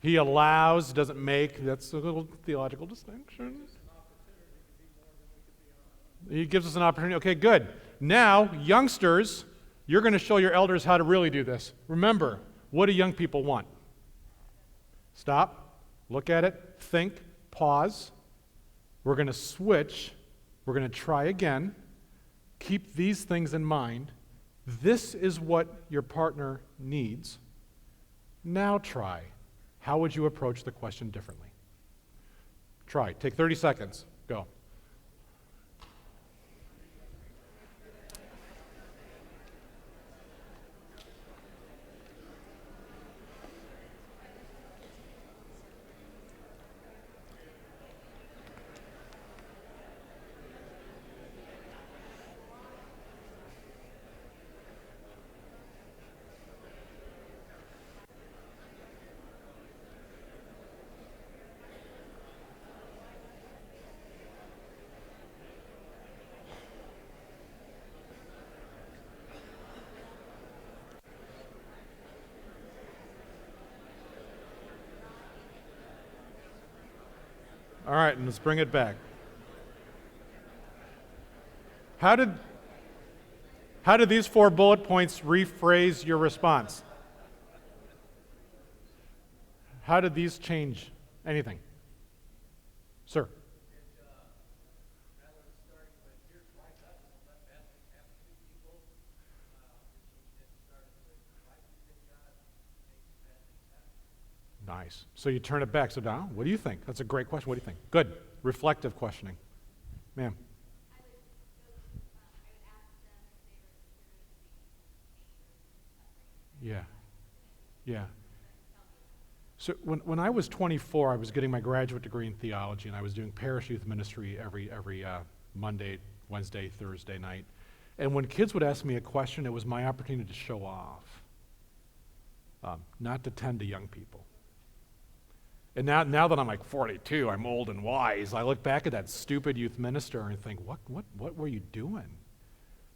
He allows, doesn't make. That's a little theological distinction. He gives us an opportunity. Okay, good. Now, youngsters, you're going to show your elders how to really do this. Remember, what do young people want? Stop, look at it, think, pause. We're going to switch. We're going to try again. Keep these things in mind. This is what your partner needs. Now try. How would you approach the question differently? Try. Take 30 seconds. Go. right, and let's bring it back. How did these 4 bullet points rephrase your response? How did these change anything? Sir? Nice. So you turn it back. So now, what do you think? That's a great question. What do you think? Good. Reflective questioning. Ma'am. Yeah. Yeah. So when I was 24, I was getting my graduate degree in theology, and I was doing parish youth ministry every Monday, Wednesday, Thursday night. And when kids would ask me a question, it was my opportunity to show off, not to tend to young people. And now that I'm like 42, I'm old and wise, I look back at that stupid youth minister and think, what were you doing?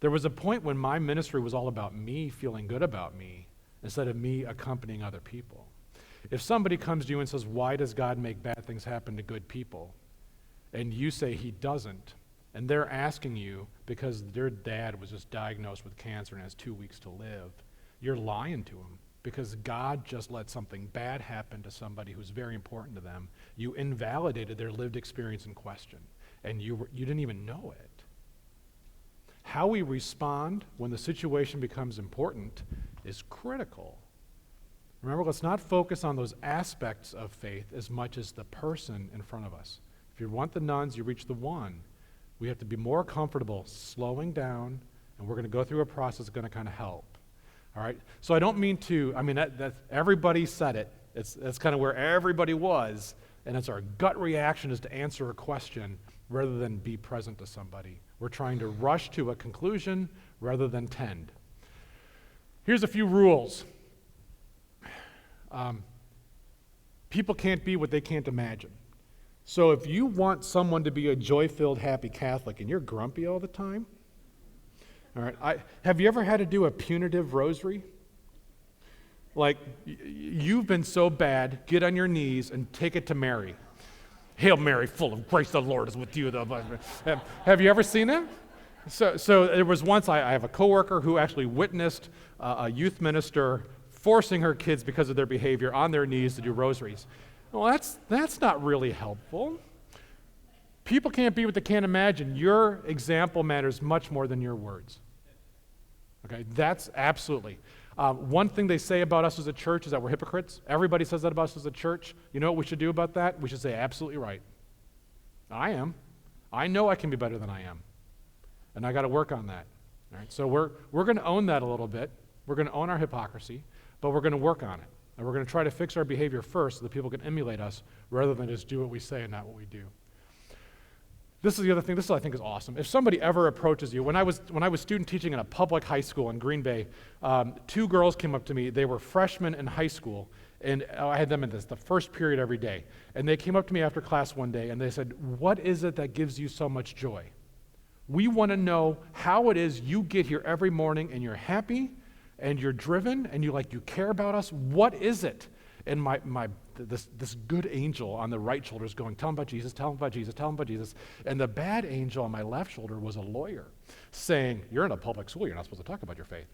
There was a point when my ministry was all about me feeling good about me instead of me accompanying other people. If somebody comes to you and says, why does God make bad things happen to good people? And you say he doesn't, and they're asking you because their dad was just diagnosed with cancer and has 2 weeks to live, you're lying to them. Because God just let something bad happen to somebody who's very important to them. You invalidated their lived experience in question, and you didn't even know it. How we respond when the situation becomes important is critical. Remember, let's not focus on those aspects of faith as much as the person in front of us. If you want the nuns, you reach the one. We have to be more comfortable slowing down, and we're going to go through a process that's going to kind of help. All right, so I don't mean to, that everybody said it. That's kind of where everybody was, and it's our gut reaction is to answer a question rather than be present to somebody. We're trying to rush to a conclusion rather than tend. Here's a few rules. People can't be what they can't imagine. So if you want someone to be a joy-filled, happy Catholic and you're grumpy all the time, all right, have you ever had to do a punitive rosary? Like, you've been so bad, get on your knees and take it to Mary. Hail Mary, full of grace, the Lord is with you. Have you ever seen it? So there was once, I have a coworker who actually witnessed a youth minister forcing her kids because of their behavior on their knees to do rosaries. Well, that's not really helpful. People can't be what they can't imagine. Your example matters much more than your words. Okay, that's absolutely. One thing they say about us as a church is that we're hypocrites. Everybody says that about us as a church. You know what we should do about that? We should say, absolutely right. I am. I know I can be better than I am. And I got to work on that. All right, so we're going to own that a little bit. We're going to own our hypocrisy, but we're going to work on it. And we're going to try to fix our behavior first so that people can emulate us rather than just do what we say and not what we do. This is the other thing. This I think is awesome. If somebody ever approaches you, when I was student teaching in a public high school in Green Bay, 2 girls came up to me. They were freshmen in high school, and I had them in the first period every day. And they came up to me after class one day, and they said, "What is it that gives you so much joy? We want to know how it is you get here every morning, and you're happy, and you're driven, and you care about us. What is it?" And this good angel on the right shoulder is going, "Tell him about Jesus, tell him about Jesus, tell him about Jesus." And the bad angel on my left shoulder was a lawyer saying, "You're in a public school, you're not supposed to talk about your faith.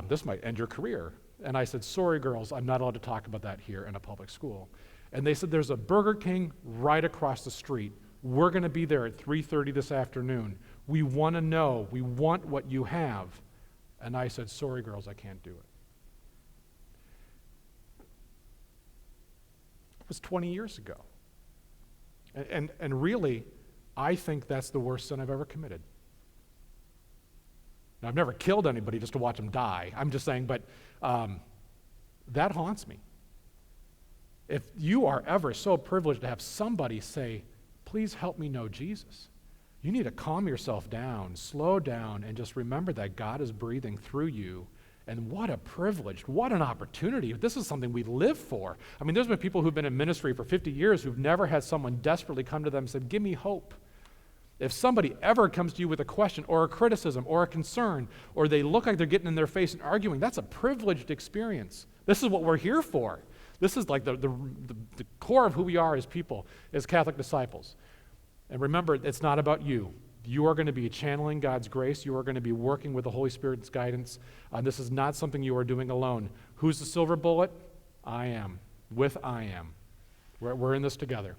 This might end your career." And I said, "Sorry, girls, I'm not allowed to talk about that here in a public school." And they said, "There's a Burger King right across the street. We're going to be there at 3:30 this afternoon. We want to know, we want what you have." And I said, "Sorry, girls, I can't do it." It was 20 years ago. And really, I think that's the worst sin I've ever committed. Now, I've never killed anybody just to watch them die. I'm just saying, but that haunts me. If you are ever so privileged to have somebody say, "Please help me know Jesus," you need to calm yourself down, slow down, and just remember that God is breathing through you. And what a privilege, what an opportunity. This is something we live for. I mean, there's been people who've been in ministry for 50 years who've never had someone desperately come to them and said, "Give me hope." If somebody ever comes to you with a question or a criticism or a concern, or they look like they're getting in their face and arguing, that's a privileged experience. This is what we're here for. This is like the core of who we are as people, as Catholic disciples. And remember, it's not about you. You are going to be channeling God's grace. You are going to be working with the Holy Spirit's guidance. This is not something you are doing alone. Who's the silver bullet? I am. I am. We're in this together.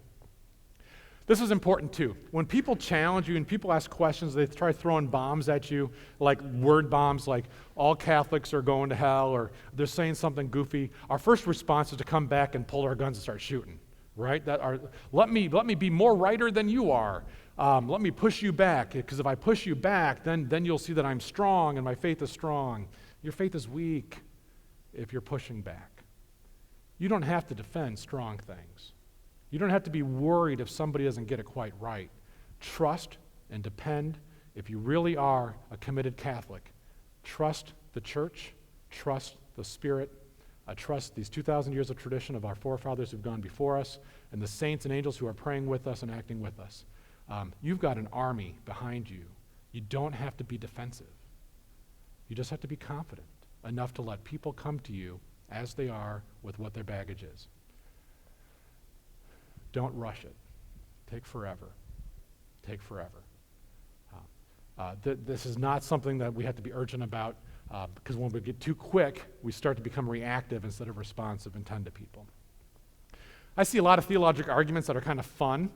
This is important too. When people challenge you and people ask questions, they try throwing bombs at you, like word bombs, like all Catholics are going to hell, or they're saying something goofy. Our first response is to come back and pull our guns and start shooting, right? Let me be more righter than you are. Let me push you back, because if I push you back, then you'll see that I'm strong and my faith is strong. Your faith is weak if you're pushing back. You don't have to defend strong things. You don't have to be worried if somebody doesn't get it quite right. Trust and depend. If you really are a committed Catholic, trust the church, trust the Spirit, trust these 2,000 years of tradition of our forefathers who've gone before us, and the saints and angels who are praying with us and acting with us. You've got an army behind you. You don't have to be defensive. You just have to be confident enough to let people come to you as they are with what their baggage is. Don't rush it. Take forever. Take forever. This is not something that we have to be urgent about, because when we get too quick, we start to become reactive instead of responsive and tend to people. I see a lot of theological arguments that are kind of fun,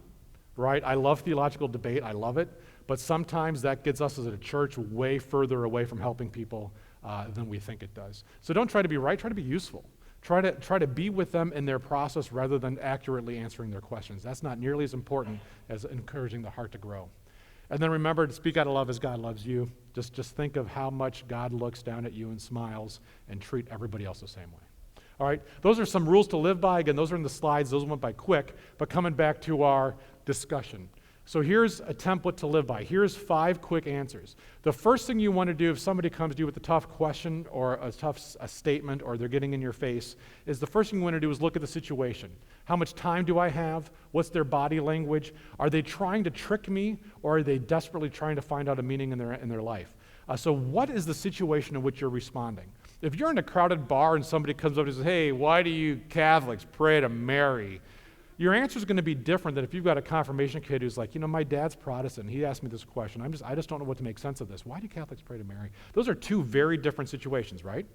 right? I love theological debate. I love it. But sometimes that gets us as a church way further away from helping people than we think it does. So don't try to be right. Try to be useful. Try to be with them in their process rather than accurately answering their questions. That's not nearly as important as encouraging the heart to grow. And then remember to speak out of love as God loves you. Just think of how much God looks down at you and smiles, and treat everybody else the same way. All right, those are some rules to live by. Again, those are in the slides. Those went by quick. But coming back to our discussion. So here's a template to live by. Here's 5 quick answers. The first thing you want to do if somebody comes to you with a tough question or a statement, or they're getting in your face, is the first thing you want to do is look at the situation. How much time do I have? What's their body language? Are they trying to trick me, or are they desperately trying to find out a meaning in their life? So what is the situation in which you're responding? If you're in a crowded bar and somebody comes up and says, "Hey, why do you Catholics pray to Mary?" Your answer is going to be different than if you've got a confirmation kid who's like, my dad's Protestant. He asked me this question. I just don't know what to make sense of this. Why do Catholics pray to Mary? Those are 2 very different situations, right?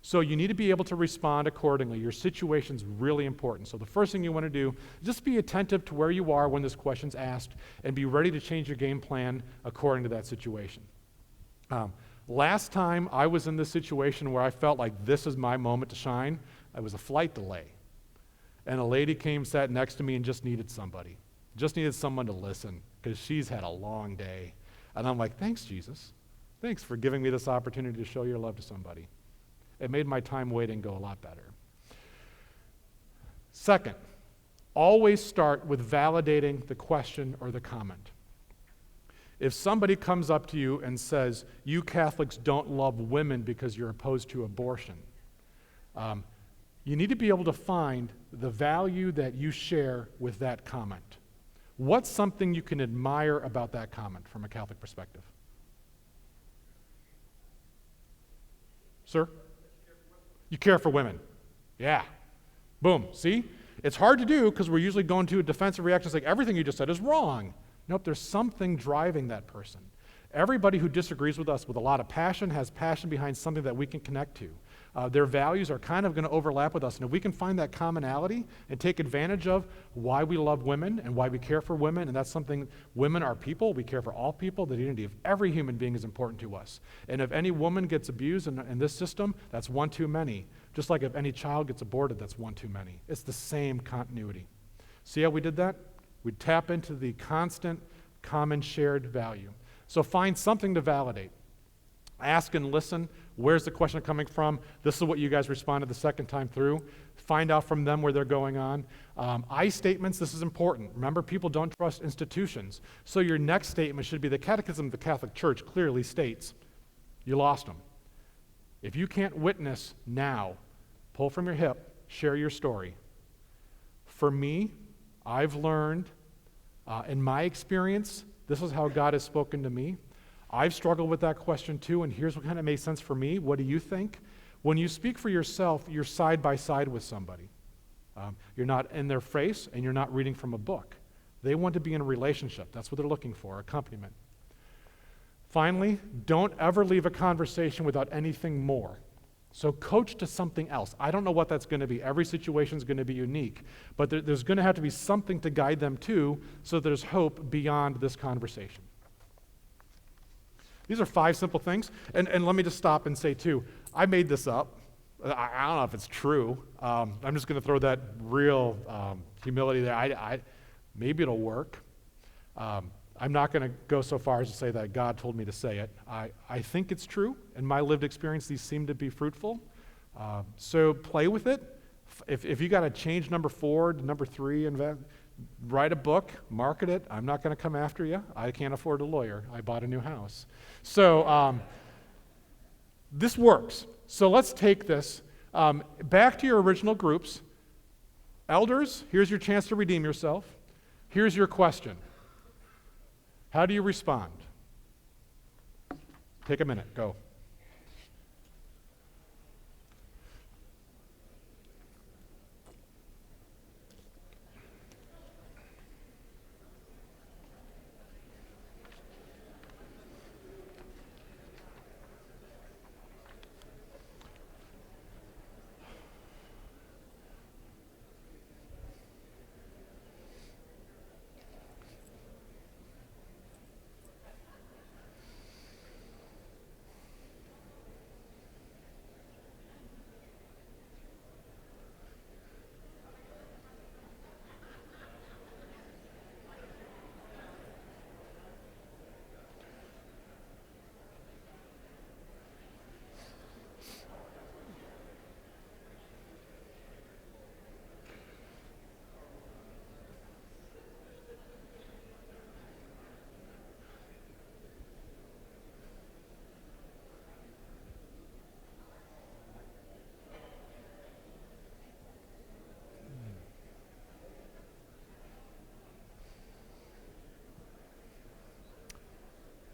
So you need to be able to respond accordingly. Your situation's really important. So the first thing you want to do, just be attentive to where you are when this question's asked, and be ready to change your game plan according to that situation. Last time I was in this situation where I felt like this is my moment to shine, it was a flight delay. And a lady came, sat next to me, and just needed someone to listen, because she's had a long day. And I'm like, thanks, Jesus. Thanks for giving me this opportunity to show your love to somebody. It made my time waiting go a lot better. Second, always start with validating the question or the comment. If somebody comes up to you and says, "You Catholics don't love women because you're opposed to abortion," you need to be able to find the value that you share with that comment. What's something you can admire about that comment from a Catholic perspective? Sir? You care for women. Yeah. Boom. See? It's hard to do because we're usually going to a defensive reaction. It's like, everything you just said is wrong. Nope, there's something driving that person. Everybody who disagrees with us with a lot of passion has passion behind something that we can connect to. Their values are kind of going to overlap with us. And if we can find that commonality and take advantage of why we love women and why we care for women, and that's something, women are people, we care for all people, the dignity of every human being is important to us. And if any woman gets abused in this system, that's one too many. Just like if any child gets aborted, that's one too many. It's the same continuity. See how we did that? We tap into the constant, common, shared value. So find something to validate. Ask and listen. Where's the question coming from? This is what you guys responded the second time through. Find out from them where they're going on. I statements, this is important. Remember, people don't trust institutions. So your next statement should be, the Catechism of the Catholic Church clearly states, you lost them. If you can't witness now, pull from your hip, share your story. For me, I've learned, in my experience, this is how God has spoken to me. I've struggled with that question too, and here's what kind of makes sense for me. What do you think? When you speak for yourself, you're side by side with somebody. You're not in their face, and you're not reading from a book. They want to be in a relationship. That's what they're looking for, accompaniment. Finally, don't ever leave a conversation without anything more. So coach to something else. I don't know what that's going to be. Every situation is going to be unique, but there's going to have to be something to guide them to, so there's hope beyond this conversation. These are 5 simple things, and let me just stop and say too, I made this up. I don't know if it's true. I'm just going to throw that real humility there. Maybe it'll work. I'm not going to go so far as to say that God told me to say it. I think it's true. In my lived experience, these seem to be fruitful. So play with it. If you got to change number 4 to number 3, and write a book, market it. I'm not going to come after you. I can't afford a lawyer. I bought a new house. So this works. So let's take this back to your original groups. Elders, here's your chance to redeem yourself. Here's your question. How do you respond? Take a minute, go.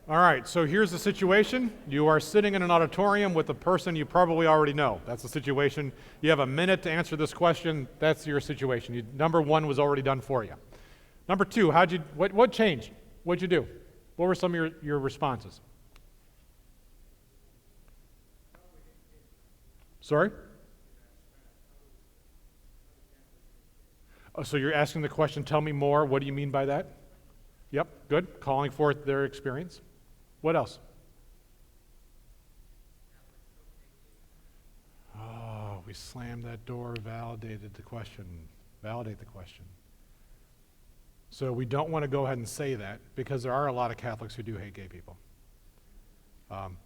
All right, so here's the situation. You are sitting in an auditorium with a person you probably already know. That's the situation. You have a minute to answer this question. That's your situation. Number 1 was already done for you. Number 2, what changed? What'd you do? What were some of your responses? Sorry? Oh, so you're asking the question, tell me more. What do you mean by that? Yep, good. Calling forth their experience. What else? Oh, we slammed that door, validated the question. Validate the question. So we don't want to go ahead and say that, because there are a lot of Catholics who do hate gay people.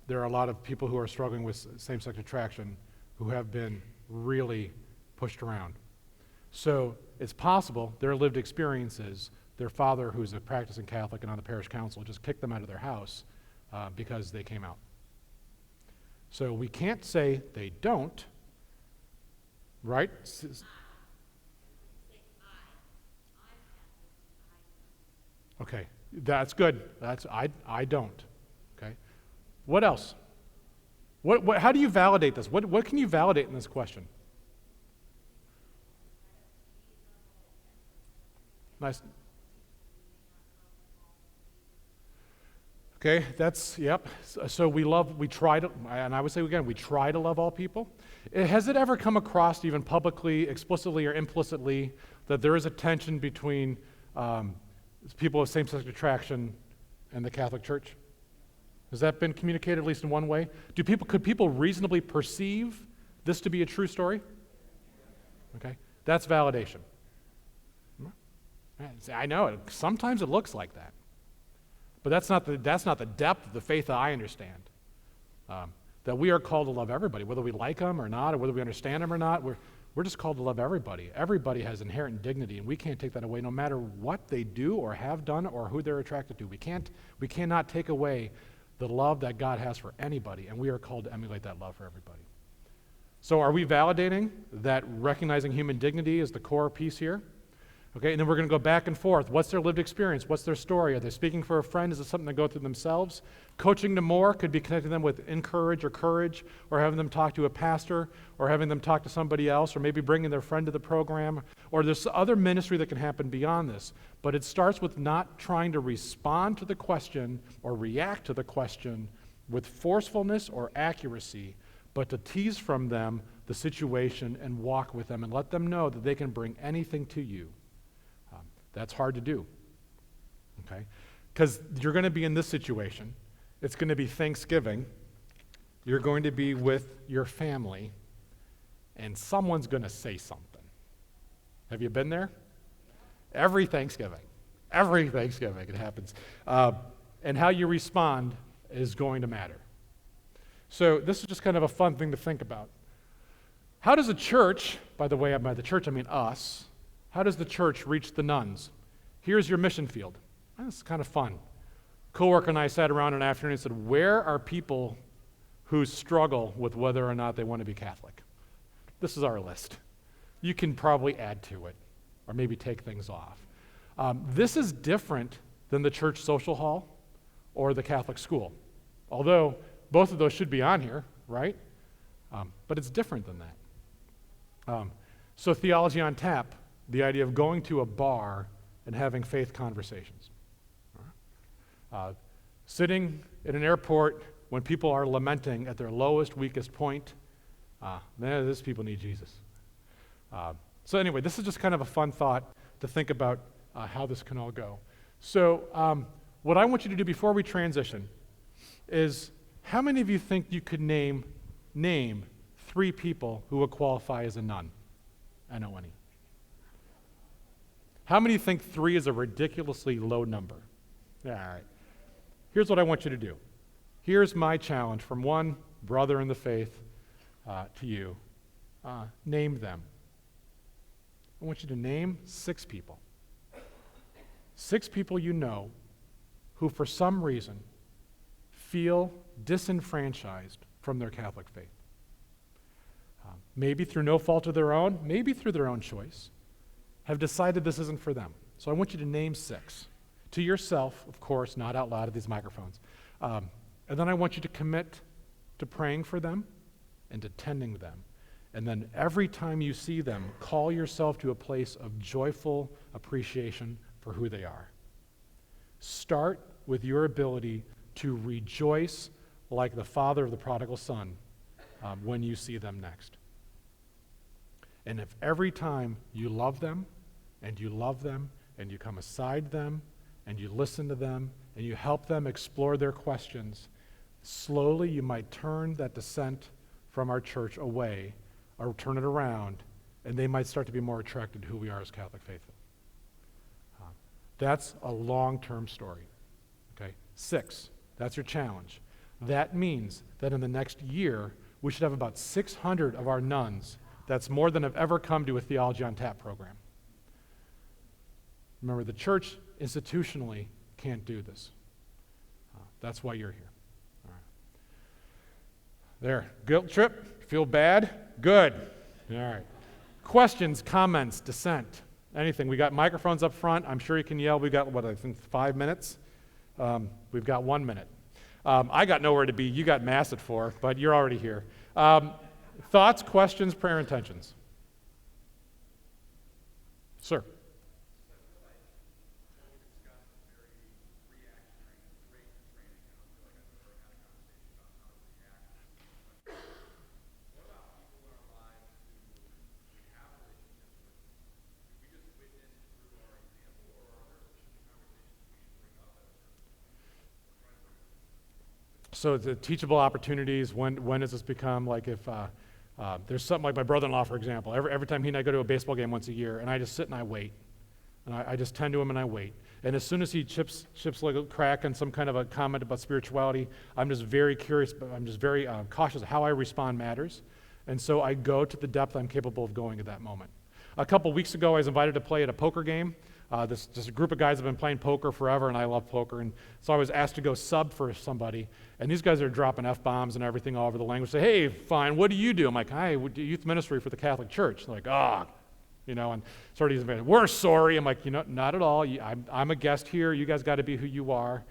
There are a lot of people who are struggling with same-sex attraction who have been really pushed around. So it's possible their lived experiences, their father, who's a practicing Catholic and on the parish council, just kicked them out of their house because they came out. So we can't say they don't, right? Okay, that's good. I don't. Okay, what else? What? How do you validate this? What can you validate in this question? Nice. Okay, yep. So we try to, and I would say again, we try to love all people. Has it ever come across, even publicly, explicitly or implicitly, that there is a tension between people of same-sex attraction and the Catholic Church? Has that been communicated at least in one way? Could people reasonably perceive this to be a true story? Okay, that's validation. I know, sometimes it looks like that. But that's not the depth of the faith that I understand. That we are called to love everybody, whether we like them or not, or whether we understand them or not. We're just called to love everybody. Everybody has inherent dignity, and we can't take that away no matter what they do or have done or who they're attracted to. We cannot take away the love that God has for anybody, and we are called to emulate that love for everybody. So are we validating that recognizing human dignity is the core piece here? Okay, and then we're going to go back and forth. What's their lived experience? What's their story? Are they speaking for a friend? Is it something they go through themselves? Coaching to more could be connecting them with encourage or courage, or having them talk to a pastor, or having them talk to somebody else, or maybe bringing their friend to the program, or there's other ministry that can happen beyond this. But it starts with not trying to respond to the question or react to the question with forcefulness or accuracy, but to tease from them the situation and walk with them and let them know that they can bring anything to you. That's hard to do, okay? Because you're going to be in this situation. It's going to be Thanksgiving. You're going to be with your family, and someone's going to say something. Have you been there? Every Thanksgiving it happens. And how you respond is going to matter. So this is just kind of a fun thing to think about. How does a church, by the way, by the church I mean us, how does the church reach the nuns? Here's your mission field. That's kind of fun. Coworker and I sat around an afternoon and said, where are people who struggle with whether or not they want to be Catholic? This is our list. You can probably add to it or maybe take things off. This is different than the church social hall or the Catholic school, although both of those should be on here, right? But it's different than that. So theology on tap, the idea of going to a bar and having faith conversations. Sitting at an airport when people are lamenting at their lowest, weakest point, man, these people need Jesus. So anyway, this is just kind of a fun thought to think about how this can all go. So what I want you to do before we transition is, how many of you think you could name 3 people who would qualify as a nun? I know any. How many think 3 is a ridiculously low number? Yeah, all right. Here's what I want you to do. Here's my challenge from one brother in the faith to you. Name them. I want you to name 6 people. 6 people you know who for some reason feel disenfranchised from their Catholic faith. Maybe through no fault of their own, maybe through their own choice, have decided this isn't for them. So I want you to name 6. To yourself, of course, not out loud at these microphones. And then I want you to commit to praying for them and to tending them. And then every time you see them, call yourself to a place of joyful appreciation for who they are. Start with your ability to rejoice like the father of the prodigal son when you see them next. And if every time you love them and you come aside them and you listen to them and you help them explore their questions, slowly you might turn that dissent from our church away or turn it around, and they might start to be more attracted to who we are as Catholic faithful. That's a long-term story. Okay? 6, that's your challenge. That means that in the next year, we should have about 600 of our nuns. That's more than have ever come to a Theology on Tap program. Remember, the church institutionally can't do this. That's why you're here. All right. There. Guilt trip? Feel bad? Good. All right. Questions, comments, dissent, anything. We got microphones up front. I'm sure you can yell. We got, I think 5 minutes? We've got 1 minute. I got nowhere to be. You got Mass at 4, but you're already here. Thoughts, questions, prayer intentions? Sir. So the teachable opportunities, when does this become, like if there's something like my brother-in-law, for example, every time he and I go to a baseball game once a year, and I just sit and I wait. And I just tend to him and I wait. And as soon as he chips like a crack on some kind of a comment about spirituality, I'm just very curious, but I'm just very cautious of how I respond matters. And so I go to the depth I'm capable of going at that moment. A couple weeks ago, I was invited to play at a poker game. This group of guys have been playing poker forever, and I love poker. And so I was asked to go sub for somebody. And these guys are dropping F-bombs and everything all over the language. Say, hey, fine, what do you do? I'm like, I do youth ministry for the Catholic Church. They're like, and sort of using, we're sorry. I'm like, not at all. I'm a guest here. You guys got to be who you are.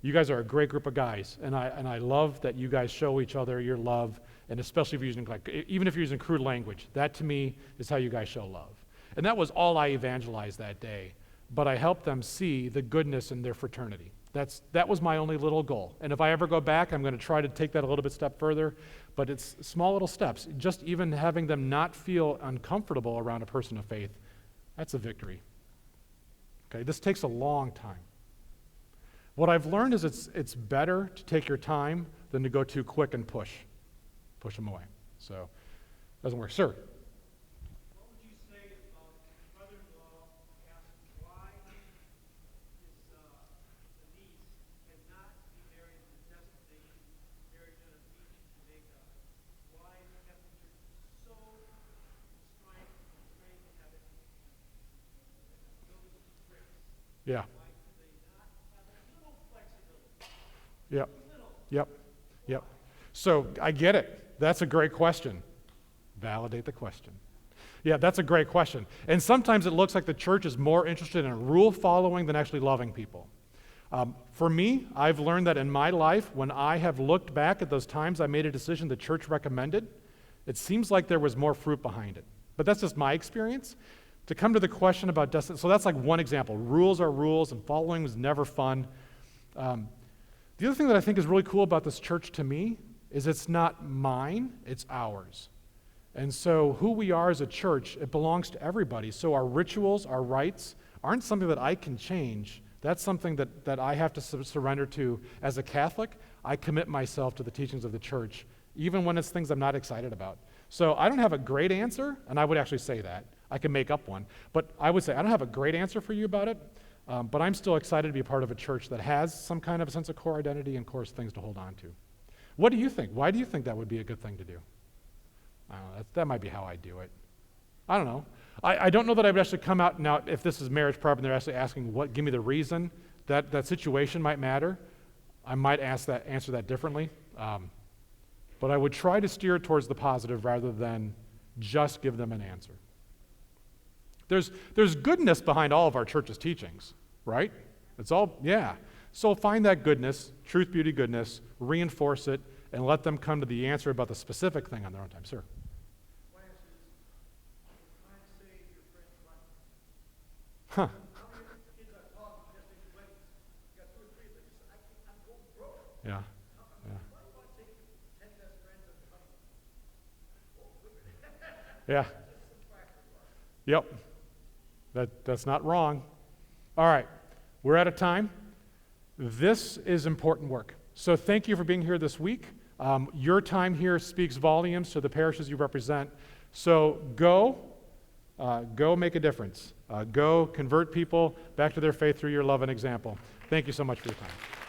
You guys are a great group of guys, and I love that you guys show each other your love, and especially if you're using, even if you're using crude language, that to me is how you guys show love. And that was all I evangelized that day, but I helped them see the goodness in their fraternity. That was my only little goal. And if I ever go back, I'm going to try to take that a little bit step further, but it's small little steps. Just even having them not feel uncomfortable around a person of faith, that's a victory. Okay, this takes a long time. What I've learned is it's better to take your time than to go too quick and push them away. So, it doesn't work. Sir? What would you say about brother-in-law asking why his niece cannot be married in the destination, married on a beach in Jamaica? Why the Catholic Church is so constrained to have it build this bricks? Yeah. Why do they not have a little flexibility? Yep. Little. Yep. So I get it. That's a great question. Validate the question. Yeah, that's a great question. And sometimes it looks like the church is more interested in rule following than actually loving people. For me, I've learned that in my life, when I have looked back at those times I made a decision the church recommended, it seems like there was more fruit behind it. But that's just my experience. To come to the question about so that's like one example. Rules are rules, and following was never fun. The other thing that I think is really cool about this church to me is it's not mine, it's ours. And so who we are as a church, it belongs to everybody. So our rituals, our rites, aren't something that I can change. That's something that I have to surrender to. As a Catholic, I commit myself to the teachings of the church, even when it's things I'm not excited about. So I don't have a great answer, and I would actually say that. I can make up one. But I would say I don't have a great answer for you about it, but I'm still excited to be a part of a church that has some kind of a sense of core identity and core things to hold on to. What do you think? Why do you think that would be a good thing to do? I don't know. That might be how I do it. I don't know. I don't know that I would actually come out now, if this is marriage prep and they're actually asking, give me the reason, that situation might matter. I might answer that differently. But I would try to steer towards the positive rather than just give them an answer. There's goodness behind all of our church's teachings, right? It's all, yeah. So find that goodness, truth, beauty, goodness, reinforce it, and let them come to the answer about the specific thing on their own time. Sir? Huh. Yeah. Yeah. Yep. That's not wrong. All right. We're out of time. This is important work. So thank you for being here this week. Your time here speaks volumes to the parishes you represent. So go make a difference. Go convert people back to their faith through your love and example. Thank you so much for your time.